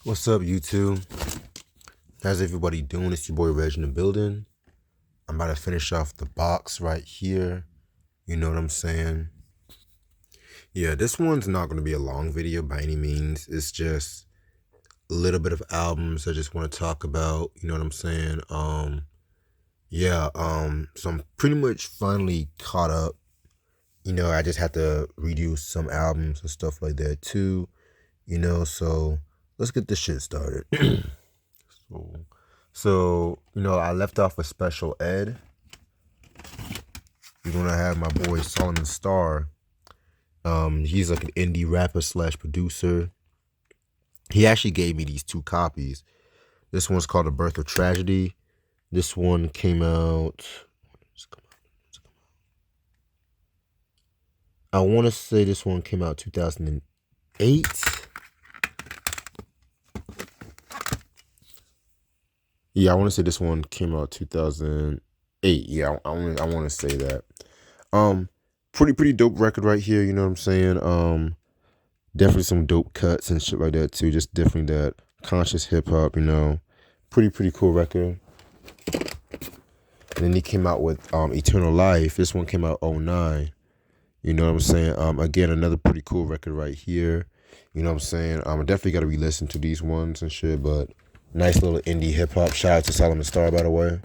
What's up, YouTube? How's everybody doing? It's your boy Reg in the building. I'm about to finish off the box right here. You know what I'm saying? Yeah, this one's not going to be a long video by any means. It's just a little bit of albums I just want to talk about. You know what I'm saying? So I'm pretty much finally caught up. You know, I just had to redo some albums and stuff like that too. You know, so let's get this shit started. So, I left off with Special Ed. You're gonna have my boy Solomon Starr. He's like an indie rapper / producer. He actually gave me these two copies. This one's called The Birth of Tragedy. This one came out. I want to say this one came out 2008. Yeah, I want to say this one came out 2008. Yeah, I want to say that. Pretty dope record right here. You know what I'm saying? Definitely some dope cuts and shit like that too. Just definitely that conscious hip hop. You know, pretty cool record. And then he came out with Eternal Life. This one came out 2009. You know what I'm saying? Again, another pretty cool record right here. You know what I'm saying? I definitely got to re-listen to these ones and shit, but nice little indie hip-hop. Shout out to Solomon Starr, by the way.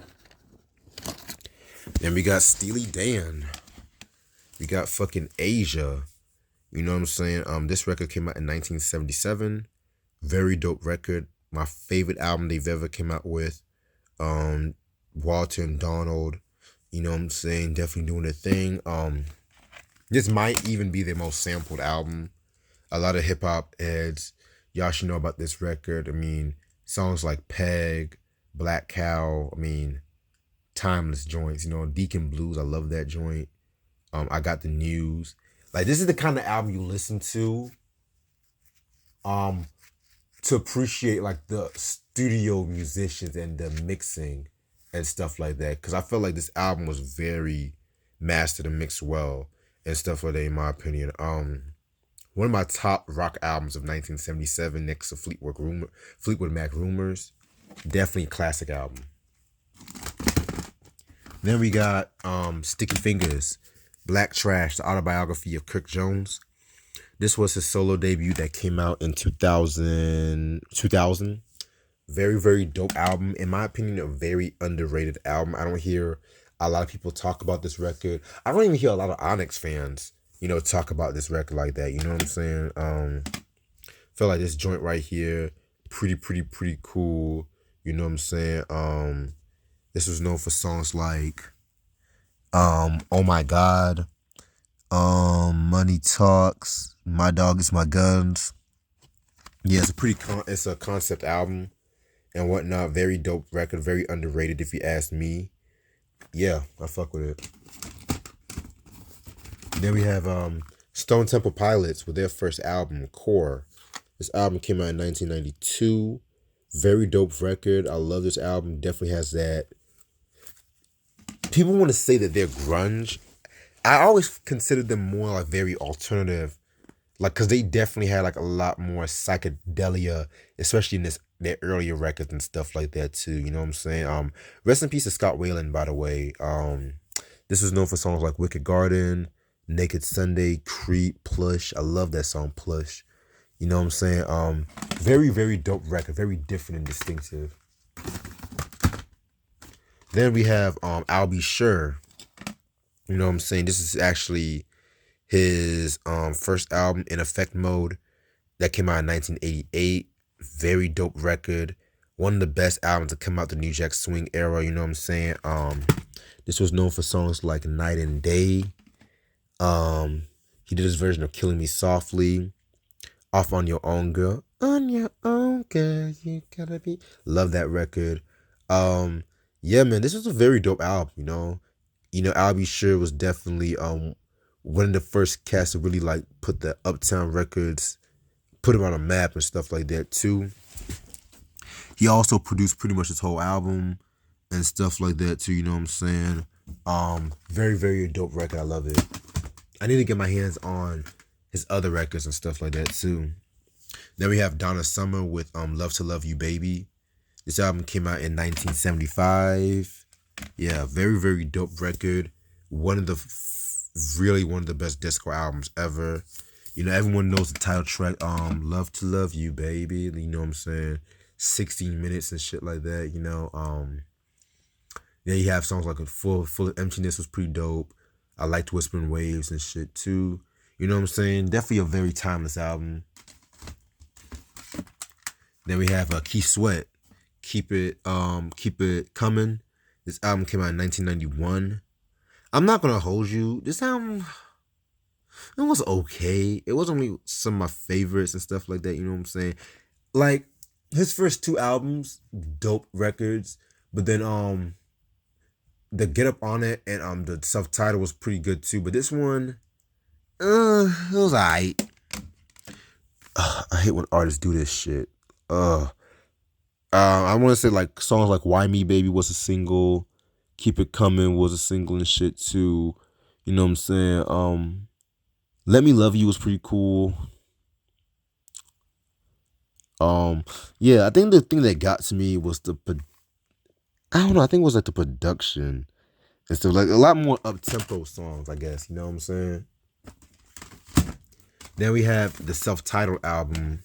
Then we got Steely Dan. We got fucking Asia. You know what I'm saying? This record came out in 1977. Very dope record. My favorite album they've ever came out with. Walter and Donald. You know what I'm saying? Definitely doing their thing. This might even be their most sampled album. A lot of hip hop heads, y'all should know about this record. I mean, songs like Peg, Black Cow, timeless joints. You know, Deacon Blues, I love that joint. I Got the News. Like, this is the kind of album you listen to appreciate like the studio musicians and the mixing and stuff like that. Because I felt like this album was very mastered and mixed well and stuff like that, in my opinion. One of my top rock albums of 1977 next to Fleetwood Mac Rumors. Definitely a classic album. Then we got Sticky Fingers, Black Trash, the autobiography of Kirk Jones. This was his solo debut that came out in 2000. Very dope album. In my opinion, a very underrated album. I don't hear a lot of people talk about this record. I don't even hear a lot of Onyx fans, talk about this record like that. You know what I'm saying? Feel like this joint right here, pretty cool. You know what I'm saying? This was known for songs like Oh My God, Money Talks, My Dog Is My Guns. Yeah, it's a concept album and whatnot. Very dope record, very underrated if you ask me. Yeah, I fuck with it. Then we have Stone Temple Pilots with their first album, Core. This album came out in 1992. Very dope record. I love this album. Definitely has that. People want to say that they're grunge. I always considered them more like very alternative. Like, because they definitely had like a lot more psychedelia, especially in their earlier records and stuff like that too. You know what I'm saying? Rest in peace to Scott Weiland, by the way. This was known for songs like Wicked Garden, Naked Sunday, Creep, Plush. I love that song, Plush. You know what I'm saying? Very dope record, very different and distinctive. Then we have I'll Be Sure. You know what I'm saying? This is actually his first album, In Effect Mode, that came out in 1988. Very dope record. One of the best albums to come out the New Jack Swing era. You know what I'm saying? This was known for songs like Night and Day. He did his version of Killing Me Softly. Off on Your Own Girl. On Your Own Girl, you gotta be. Love that record. Yeah, man, this was a very dope album, I'll Be Sure was definitely one of the first cats to really like put the Uptown Records, put him on a map and stuff like that too. He also produced pretty much his whole album and stuff like that too, you know what I'm saying? Very dope record. I love it. I need to get my hands on his other records and stuff like that too. Then we have Donna Summer with Love to Love You Baby. This album came out in 1975. Yeah, very, very dope record. One of the really one of the best disco albums ever. You know, everyone knows the title track, Love to Love You Baby. You know what I'm saying? 16 minutes and shit like that, you know. Then you have songs like Full of Emptiness was pretty dope. I liked Whispering Waves and shit too. You know what I'm saying? Definitely a very timeless album. Then we have Keith Sweat, Keep It Coming. This album came out in 1991. I'm not gonna hold you. This album, it was okay. It wasn't really some of my favorites and stuff like that. You know what I'm saying? Like his first two albums, dope records, but then the Get Up on It and the self-title was pretty good too. But this one, it was alright. I hate when artists do this shit. I want to say like songs like Why Me Baby was a single, Keep It Coming was a single and shit too. You know what I'm saying? Let Me Love You was pretty cool. Yeah, I think the thing that got to me was I don't know, I think it was like the production and stuff, like a lot more up-tempo songs, I guess, you know what I'm saying? Then we have the self-titled album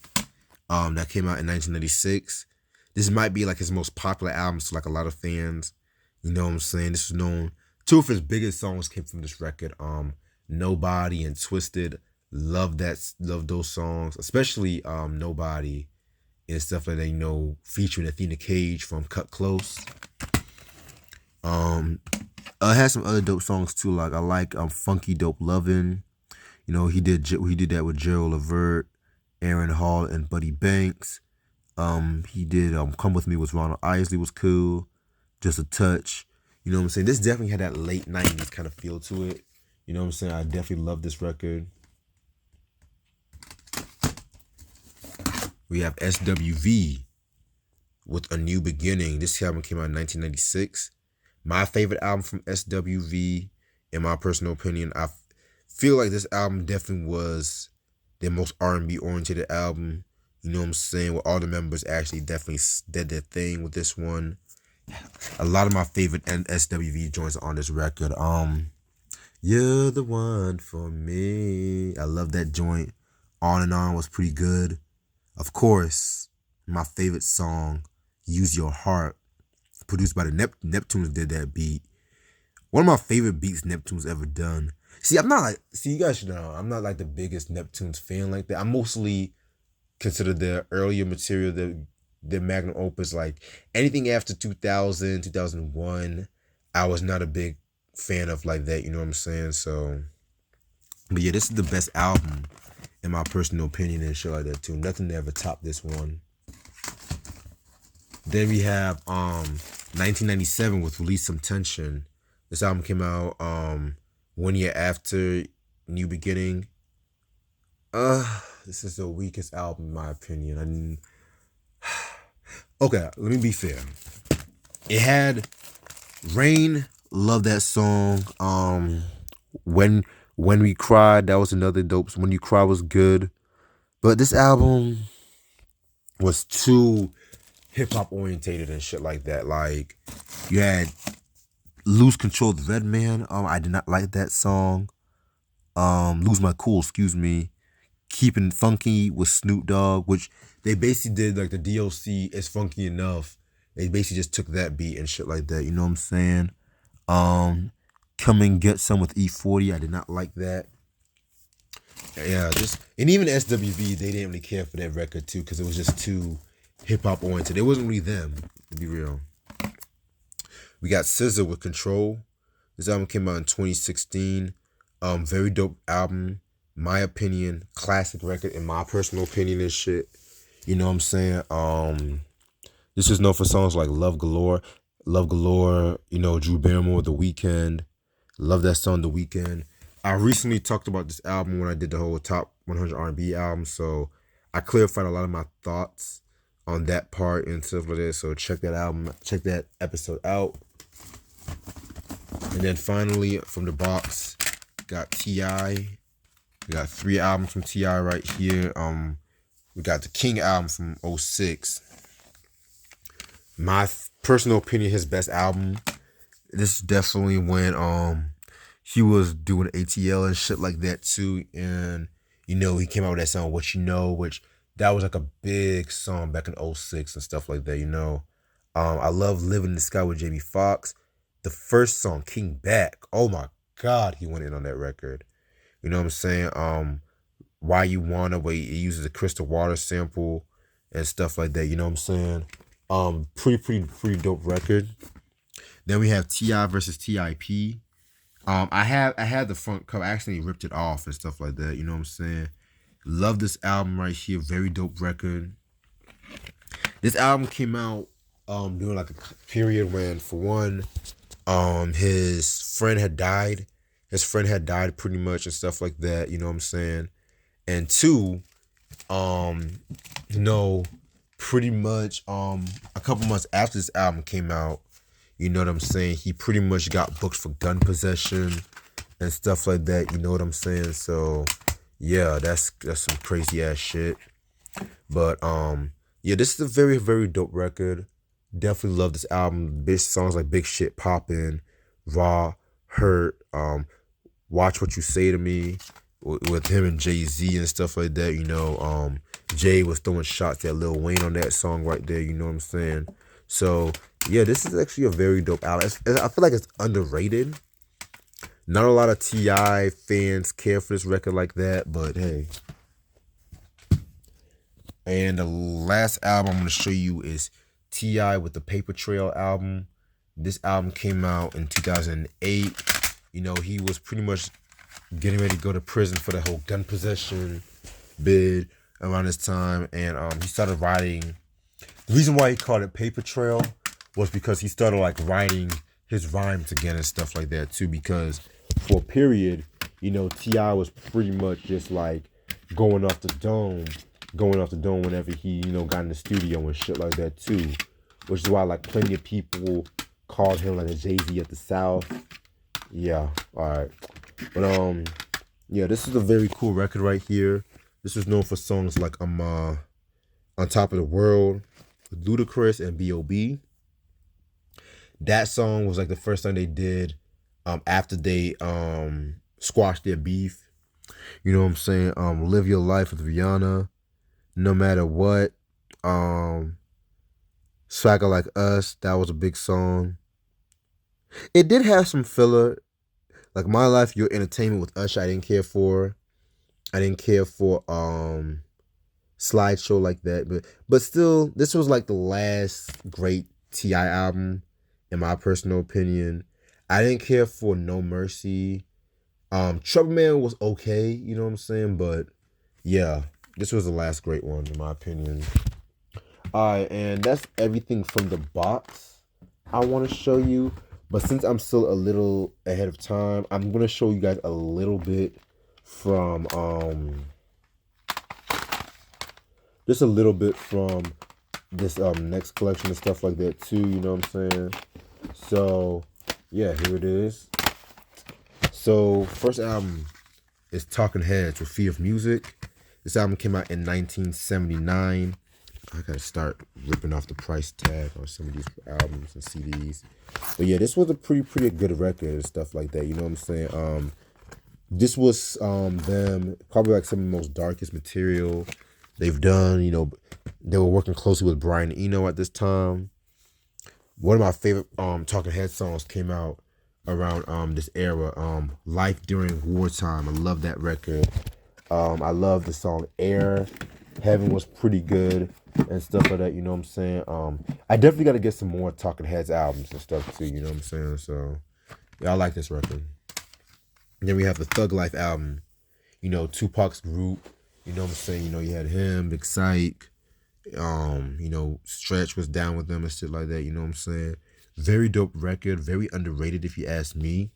that came out in 1996. This might be like his most popular album to like a lot of fans. You know what I'm saying? This was known. Two of his biggest songs came from this record. Nobody and Twisted. Love those songs, especially Nobody and stuff like that. You know, featuring Athena Cage from Cut Close. I had some other dope songs too. Like I like Funky Dope Lovin'. You know, he did that with Gerald Levert, Aaron Hall, and Buddy Banks. He did Come With Me with Ronald Isley was cool. Just a Touch. You know what I'm saying? This definitely had that late 90s kind of feel to it. You know what I'm saying? I definitely love this record. We have SWV with A New Beginning. This album came out in 1996. My favorite album from SWV, in my personal opinion. I feel like this album definitely was their most R&B oriented album. You know what I'm saying? Where all the members actually definitely did their thing with this one. A lot of my favorite SWV joints are on this record. You're the One for Me. I love that joint. On and On was pretty good. Of course, my favorite song, Use Your Heart, produced by the Neptunes, did that beat. One of my favorite beats Neptunes ever done. See, you guys should know, I'm not like the biggest Neptunes fan like that. I mostly consider their earlier material, their magnum opus, like anything after 2000, 2001, I was not a big fan of like that, you know what I'm saying? So, but yeah, this is the best album in my personal opinion and shit like that too. Nothing ever topped this one. Then we have 1997 with Release Some Tension. This album came out 1 year after New Beginning. This is the weakest album in my opinion. Okay, let me be fair. It had Rain, love that song. When We Cried, that was another dope. When You Cry was good. But this album was too hip-hop orientated and shit like that. Like, you had Lose Control, the Redman. I did not like that song. Lose My Cool, excuse me. Keeping Funky with Snoop Dogg, which they basically did like the DLC is funky enough. They basically just took that beat and shit like that. You know what I'm saying? Come and Get Some with E40. I did not like that. Yeah, and even SWV, they didn't really care for that record too, because it was just too hip hop oriented. It wasn't really them, to be real. We got SZA with Control. This album came out in 2016. Very dope album. My opinion, classic record in my personal opinion and shit. You know what I'm saying? This is known for songs like Love Galore, you know, Drew Barrymore, The Weeknd. Love that song, The Weeknd. I recently talked about this album when I did the whole top 100 R&B album, so I clarified a lot of my thoughts on that part and stuff like that. So check that episode out. And then finally, from the box, got T.I. We got 3 albums from T.I. right here. We got the King album from '06. My personal opinion, his best album. This is definitely when he was doing ATL and shit like that too. And he came out with that song What You Know, which that was like a big song back in '06 and stuff like that. I love Living in the Sky with Jamie Foxx. The first song, King Back. Oh my God, he went in on that record. You know what I'm saying? Why You Wanna, where he uses a Crystal Water sample and stuff like that. You know what I'm saying? Pretty dope record. Then we have T.I. versus T.I.P. I had the front cover. I actually ripped it off and stuff like that. You know what I'm saying? Love this album right here. Very dope record. This album came out during like a period when, for one, his friend had died. His friend had died pretty much and stuff like that. You know what I'm saying? And two, pretty much a couple months after this album came out, you know what I'm saying, he pretty much got booked for gun possession and stuff like that. You know what I'm saying? So yeah, that's some crazy ass shit. But yeah, this is a very, very dope record. Definitely love this album. Big songs like Big Shit Poppin', Raw, Hurt, Watch What You Say to Me, with him and Jay-Z and stuff like that. Jay was throwing shots at Lil Wayne on that song right there. You know what I'm saying? So yeah, this is actually a very dope album. I feel like it's underrated. Not a lot of T.I. fans care for this record like that, but hey. And the last album I'm going to show you is T.I. with the Paper Trail album. This album came out in 2008. He was pretty much getting ready to go to prison for the whole gun possession bid around this time. And he started writing. The reason why he called it Paper Trail was because he started like writing his rhymes again and stuff like that too. Because for a period, T.I. was pretty much just like going off the dome whenever he, got in the studio and shit like that too. Which is why like plenty of people called him like a Jay-Z at the South. Yeah, alright. But yeah, this is a very cool record right here. This was known for songs like On Top of the World with Ludacris and B.O.B. That song was like the first time they did after they squashed their beef. You know what I'm saying? Live Your Life with Rihanna. No Matter What. Swagger Like Us. That was a big song. It did have some filler. Like My Life, Your Entertainment with Usher, I didn't care for. I didn't care for Slideshow like that. But still, this was like the last great T.I. album, in my personal opinion. I didn't care for No Mercy. Trouble Man was okay, you know what I'm saying? But yeah, this was the last great one, in my opinion. Alright, and that's everything from the box I want to show you. But since I'm still a little ahead of time, I'm going to show you guys a little bit from, just a little bit from this next collection and stuff like that too, you know what I'm saying? So, yeah, here it is. So, first album is Talking Heads with Fear of Music. This album came out in 1979. I gotta start ripping off the price tag on some of these albums and CDs. But yeah, this was a pretty good record and stuff like that. You know what I'm saying? This was them probably like some of the most darkest material they've done. They were working closely with Brian Eno at this time. One of my favorite Talking Heads songs came out around this era. Life During Wartime. I love that record. I love the song Air. Heaven was pretty good and stuff like that, you know what I'm saying? I definitely got to get some more Talking Heads albums and stuff too, you know what I'm saying? So, yeah, I like this record. And then we have the Thug Life album, Tupac's group, you know what I'm saying? You had him, Big Syke, Stretch was down with them and shit like that, you know what I'm saying? Very dope record, very underrated if you ask me.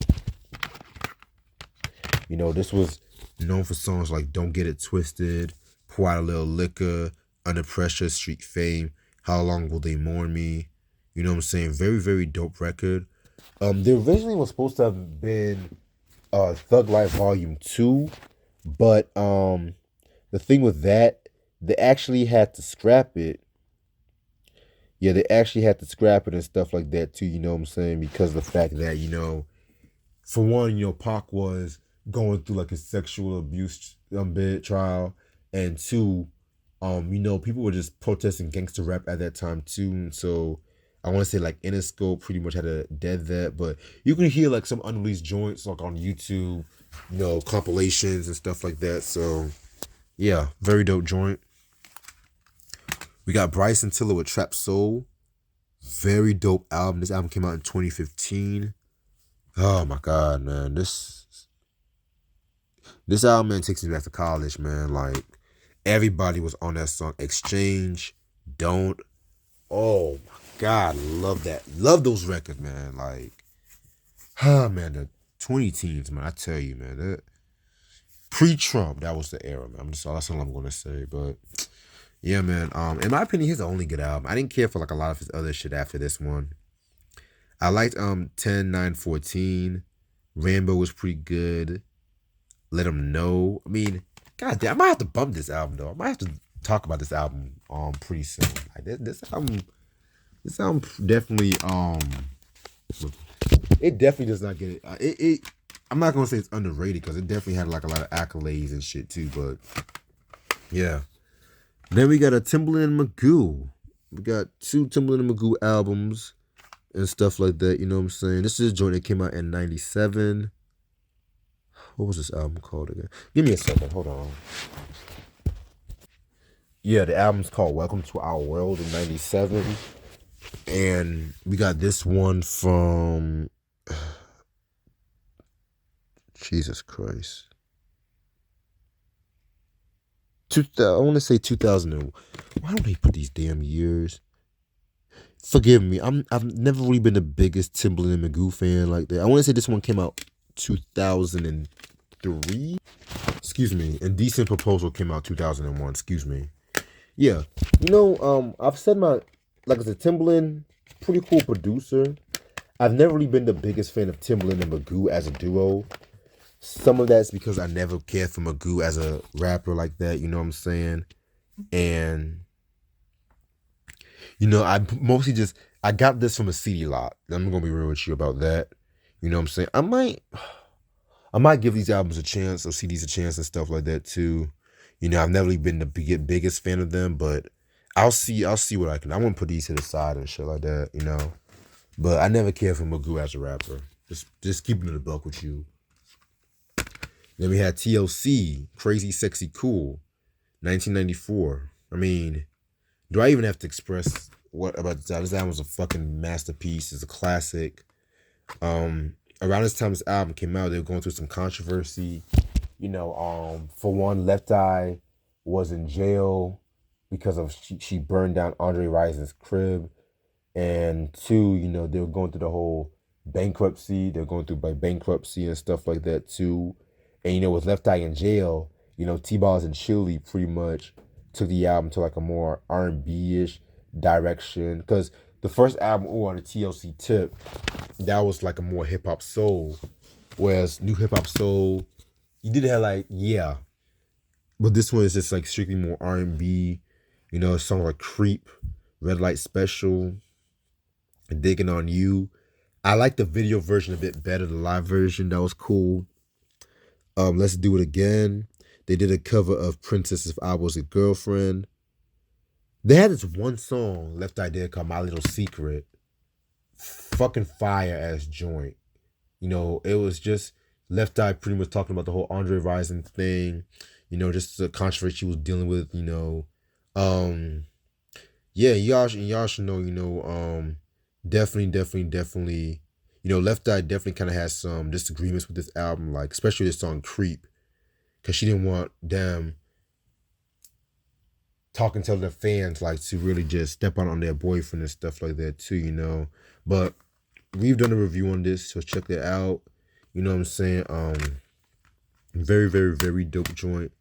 This was known for songs like Don't Get It Twisted, Pour Out a Little Liquor, Under Pressure, Street Fame, How Long Will They Mourn Me? You know what I'm saying? Very, very dope record. There originally was supposed to have been Thug Life Volume 2, but the thing with that they actually had to scrap it. Yeah, they actually had to scrap it and stuff like that too, you know what I'm saying? Because of the fact that, for one, Pac was going through like a sexual abuse bid trial, and two, people were just protesting gangster rap at that time too. And so I want to say like Interscope pretty much had to dead that, but you can hear like some unreleased joints like on YouTube, compilations and stuff like that. So yeah, very dope joint. We got Bryson Tiller with Trap Soul. Very dope album. This album came out in 2015. Oh my god, man. This album, man, takes me back to college, man. Like, everybody was on that song. Exchange, Don't. Oh my god, love that. Love those records, man. Like, man, the 20 teens, man. I tell you, man. That pre-Trump, that was the era, man. That's all I'm gonna say. But yeah, man. In my opinion, he's the only good album. I didn't care for like a lot of his other shit after this one. I liked 10, 9, 14. Rambo was pretty good. Let Him Know. I mean, god damn, I might have to bump this album though. I might have to talk about this album pretty soon. Like this album definitely it definitely does not get it. I'm not gonna say it's underrated because it definitely had like a lot of accolades and shit too. But yeah. Then we got a Timbaland and Magoo. We got 2 Timbaland and Magoo albums and stuff like that. You know what I'm saying? This is a joint that came out in '97. What was this album called again? Give me a second. Hold on. Yeah, the album's called Welcome to Our World in '97. And we got this one from Jesus Christ. I want to say 2000. Why don't they put these damn years? Forgive me. I've never really been the biggest Timbaland and Magoo fan like that. I want to say this one came out 2003. Excuse me. Indecent Proposal came out 2001. Excuse me. Yeah. I've said like I said, Timbaland, pretty cool producer. I've never really been the biggest fan of Timbaland and Magoo as a duo. Some of that's because I never cared for Magoo as a rapper like that, you know what I'm saying? And, I mostly I got this from a CD lot. I'm going to be real with you about that. You know what I'm saying? I might give these albums a chance or CDs a chance and stuff like that too. I've never really been the biggest fan of them, but I'll see what I can. I won't put these to the side and shit like that, But I never cared for Magoo as a rapper. Just keeping it a buck with you. Then we had TLC, Crazy Sexy Cool, 1994. I mean, do I even have to express what about this album? This album was a fucking masterpiece. It's a classic. Around this time this album came out, they were going through some controversy. For one, Left Eye was in jail because of she burned down Andre Rison's crib. And two, they were going through the whole bankruptcy. They're going through bankruptcy and stuff like that too. And with Left Eye in jail, T-Balls and Chili pretty much took the album to like a more R&B-ish direction. Because the first album on the TLC tip, that was like a more hip-hop soul. Whereas New Hip Hop Soul, you did have like, yeah. But this one is just like strictly more R&B. Songs like Creep, Red Light Special, Digging on You. I like the video version a bit better, the live version. That was cool. Let's Do It Again. They did a cover of Princess If I Was a Girlfriend. They had this one song Left Eye did called My Little Secret. Fucking fire ass joint. It was just Left Eye pretty much talking about the whole Andre Rison thing. Just the controversy she was dealing with. Yeah, y'all should know. Definitely. Left Eye definitely kind of has some disagreements with this album, like especially this song Creep, because she didn't want them talking to their fans like to really just step on their boyfriend and stuff like that too, But we've done a review on this, so check that out. You know what I'm saying? Very, very, very dope joint.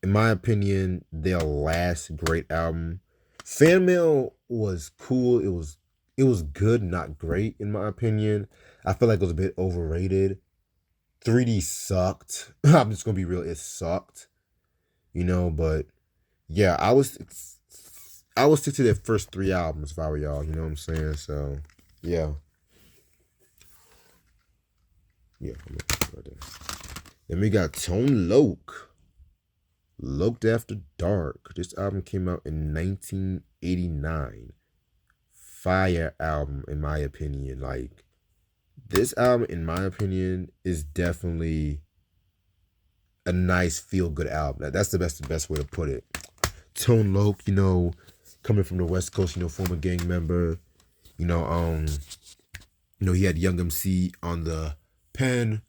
In my opinion, their last great album. Fan Mail was cool. It was good, not great, in my opinion. I feel like it was a bit overrated. 3D sucked. I'm just gonna be real, it sucked. But yeah, I would stick to their first three albums if I were y'all. You know what I'm saying? So yeah, yeah. Right there. Then we got Tone Loc. Loked After Dark. This album came out in 1989. Fire album, in my opinion. Like, this album, in my opinion, is definitely a nice feel good album. That's the best way to put it. Tone Loc, coming from the West Coast, former gang member. You know, um, he had Young MC on the pen,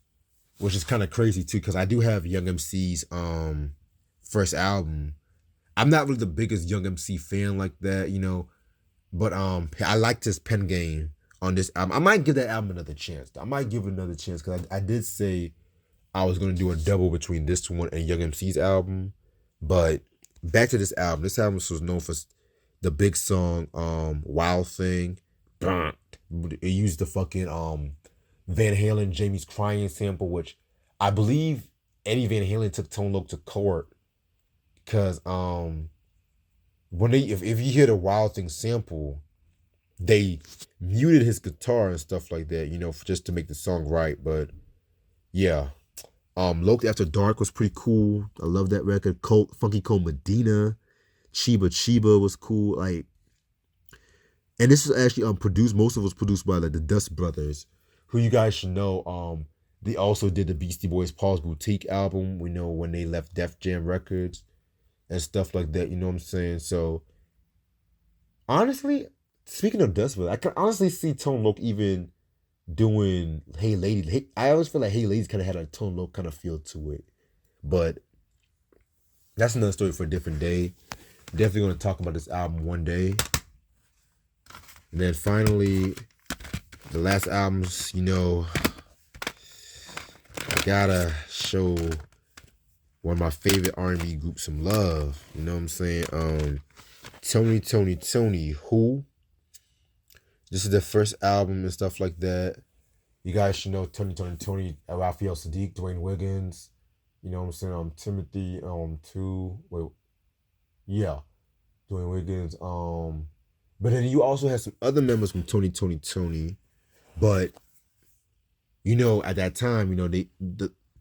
which is kind of crazy too, because I do have Young MC's first album. I'm not really the biggest Young MC fan like that, but I liked his pen game on this album. I might give that album another chance. I might give it another chance because I did say I was gonna do a double between this one and Young MC's album. But back to this album. This album was known for the big song Wild Thing. It used the fucking Van Halen Jamie's Crying sample, which I believe Eddie Van Halen took Tone Loc to court because when if you hear the Wild Thing sample, they muted his guitar and stuff like that, just to make the song right. But yeah, Loked After Dark was pretty cool. I love that record. Funky Cold Medina, Chiba Chiba was cool. Like, and this was actually produced. Most of it was produced by like the Dust Brothers, who you guys should know. They also did the Beastie Boys Paul's Boutique album. We know when they left Def Jam Records and stuff like that. You know what I'm saying? So honestly, speaking of Dust Brothers, I can honestly see Tone Loc even doing Hey Lady. I always feel like Hey Ladies kind of had a Tone Loc kind of feel to it, but that's another story for a different day. Definitely going to talk about this album one day. And then finally, the last albums, I gotta show one of my favorite R&B groups some love. You know what I'm saying? Tony, Who? This is their first album and stuff like that. You guys should know Tony, Raphael Sadiq, Dwayne Wiggins. You know what I'm saying? Timothy, Dwayne Wiggins. But then you also have some other members from Tony. But at that time,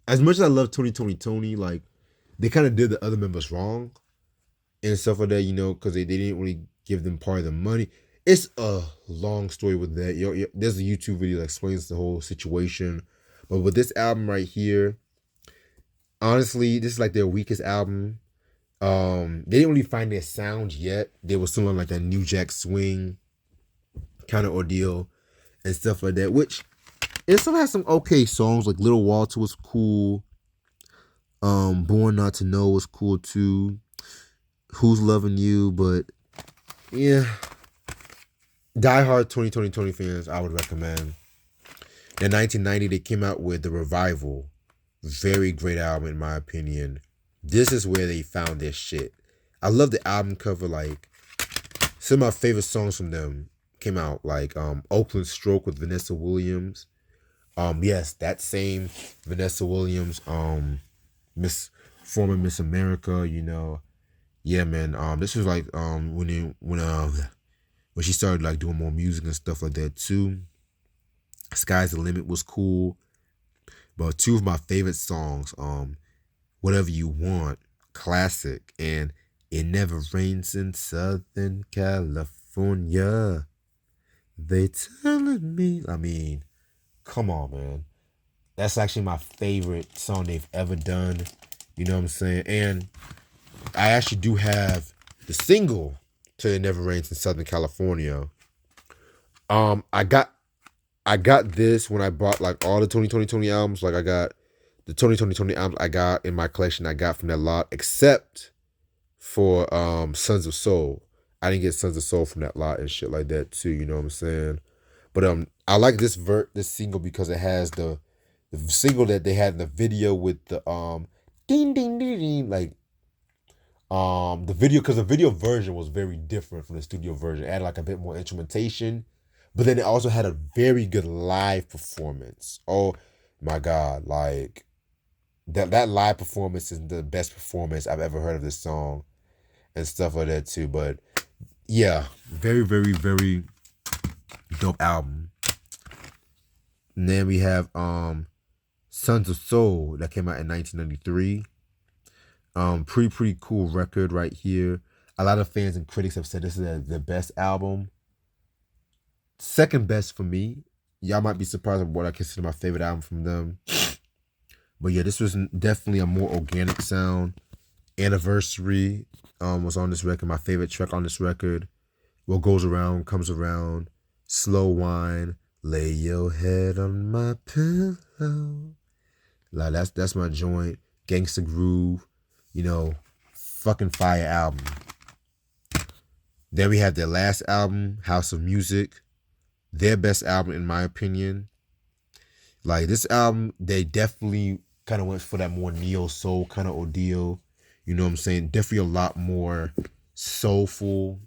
as much as I love Tony, like they kind of did the other members wrong and stuff like that, because they didn't really give them part of the money. It's a long story with that. There's a YouTube video that explains the whole situation. But with this album right here, honestly, this is like their weakest album. They didn't really find their sound yet. They were still on like that New Jack Swing kind of ordeal and stuff like that, which it still has some okay songs. Like Little Walter was cool. Born Not to Know was cool too. Who's Loving You? But yeah, diehard 2020 fans, I would recommend. In 1990, they came out with The Revival. Very great album in my opinion. This is where they found their shit. I love the album cover. Like, some of my favorite songs from them came out, like Oakland Stroke with Vanessa Williams. Yes, that same Vanessa Williams, former Miss America, Yeah, man. This was like when she started like doing more music and stuff like that too. Sky's the Limit was cool. But two of my favorite songs, Whatever You Want, classic, and It Never Rains in Southern California. They telling me, come on, man. That's actually my favorite song they've ever done. You know what I'm saying? And I actually do have the single to It Never Rains in Southern California. I got this when I bought like all the 2020 albums. Like I got the 2020 albums I got in my collection. I got from that lot, except for Sons of Soul. I didn't get Sons of Soul from that lot and shit like that too. You know what I'm saying? But I like this single because it has the single that they had in the video with the ding ding ding ding, like the video, because the video version was very different from the studio version. It had like a bit more instrumentation, but then it also had a very good live performance. Oh my god, like that live performance is the best performance I've ever heard of this song. and stuff like that too. But yeah, very, very, very dope album. And then we have Sons of Soul that came out in 1993. Pretty cool record right here. A lot of fans and critics have said this is the best album. Second best for me. Y'all might be surprised at what I consider my favorite album from them. But yeah, this was definitely a more organic sound. Anniversary was on this record. My favorite track on this record. What Goes Around Comes Around. Slow Wine. Lay your head on my pillow. Like that's my joint. Gangsta Groove. You know, fucking fire album. Then we have their last album, House of Music. Their best album in my opinion. Like this album, they definitely kind of went for that more neo soul kind of ordeal. You know what I'm saying? Definitely a lot more soulful.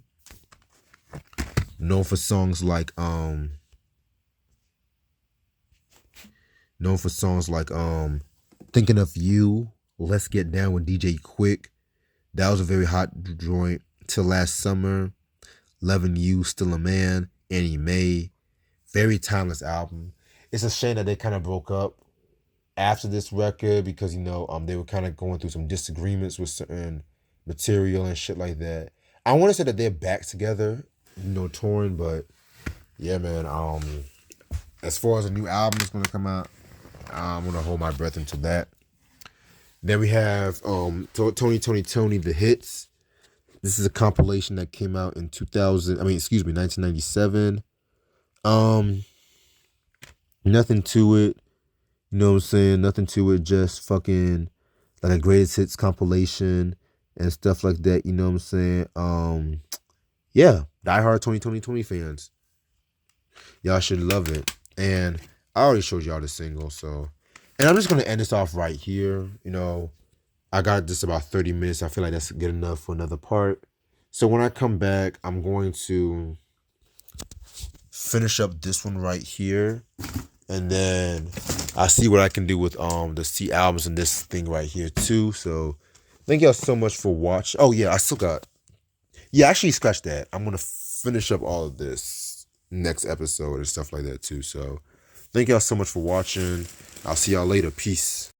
Known for songs like Thinking of You, Let's Get Down with DJ Quick. That was a very hot joint. Till Last Summer, Loving You, Still a Man, Annie Mae. Very timeless album. It's a shame that they kind of broke up after this record because, you know, they were kind of going through some disagreements with certain material and shit like that. I want to say that they're back together, you know, touring, but yeah, man. As far as a new album is going to come out, I'm going to hold my breath until that. Then we have Tony, The Hits. This is a compilation that came out in 1997. Nothing to it. You know what I'm saying? Nothing to it. Just fucking like a greatest hits compilation and stuff like that. You know what I'm saying? Yeah. Diehard 2020 fans. Y'all should love it. And I already showed y'all the single, so. And I'm just going to end this off right here. You know, I got just about 30 minutes. I feel like that's good enough for another part. So when I come back, I'm going to finish up this one right here. And then I'll see what I can do with the C albums and this thing right here too. So thank y'all so much for watching. Oh yeah, I still got. Yeah, actually scratch that. I'm gonna finish up all of this next episode and stuff like that too. So thank y'all so much for watching. I'll see y'all later. Peace.